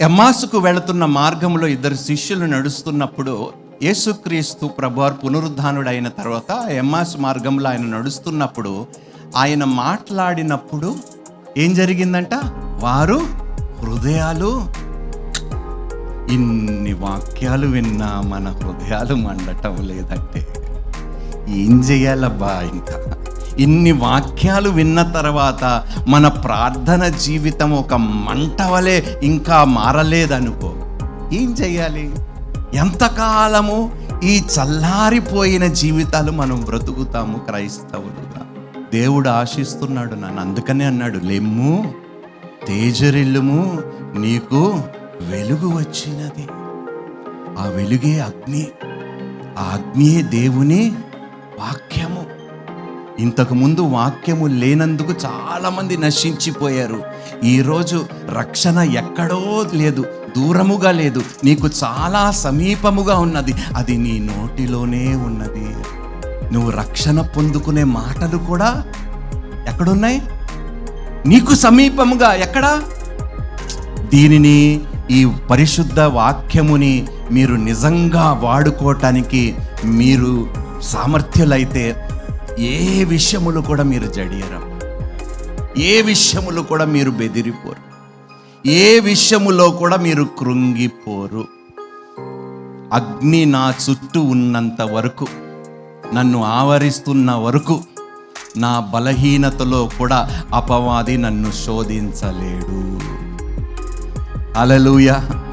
ఎమ్మాసుకు వెళుతున్న మార్గంలో ఇద్దరు శిష్యులు నడుస్తున్నప్పుడు యేసుక్రీస్తు ప్రభువారు పునరుద్ధానుడైన తర్వాత ఎమ్మాసు మార్గంలో ఆయన నడుస్తున్నప్పుడు ఆయన మాట్లాడినప్పుడు ఏం జరిగిందంట? వారు హృదయాలు, ఇన్ని వాక్యాలు విన్నా మన హృదయాలు మండటం లేదంటే ఏం చెయ్యాలబ్బా? ఇంకా ఇన్ని వాక్యాలు విన్న తర్వాత మన ప్రార్థన జీవితం ఒక మంట వలె ఇంకా మారలేదనుకో, ఏం చెయ్యాలి? ఎంతకాలము ఈ చల్లారిపోయిన జీవితాలు మనం బ్రతుకుతాము క్రైస్తవులుగా? దేవుడు ఆశిస్తున్నాడు నన్ను, అందుకనే అన్నాడు, లెమ్ము తేజరిల్లుము, నీకు వెలుగు వచ్చినది. ఆ వెలుగే అగ్ని, ఆ అగ్నియే దేవుని వాక్యము. ఇంతకుముందు వాక్యము లేనందుకు చాలామంది నశించిపోయారు. ఈరోజు రక్షణ ఎక్కడో లేదు, దూరముగా లేదు, నీకు చాలా సమీపముగా ఉన్నది. అది నీ నోటిలోనే ఉన్నది. నువ్వు రక్షణ పొందుకునే మాటలు కూడా ఎక్కడున్నాయి? నీకు సమీపముగా. ఎక్కడా? దీనిని, ఈ పరిశుద్ధ వాక్యముని మీరు నిజంగా వాడుకోవటానికి మీరు సామర్థ్యులైతే ఏ విషయములు కూడా మీరు జడియరు, ఏ విషయములు కూడా మీరు బెదిరిపోరు, ఏ విషయములో కూడా మీరు కృంగిపోరు. అగ్ని నా చుట్టూ ఉన్నంత వరకు, నన్ను ఆవరిస్తున్న వరకు, నా బలహీనతలో కూడా అపవాది నన్ను శోధించలేడు. హల్లెలూయా.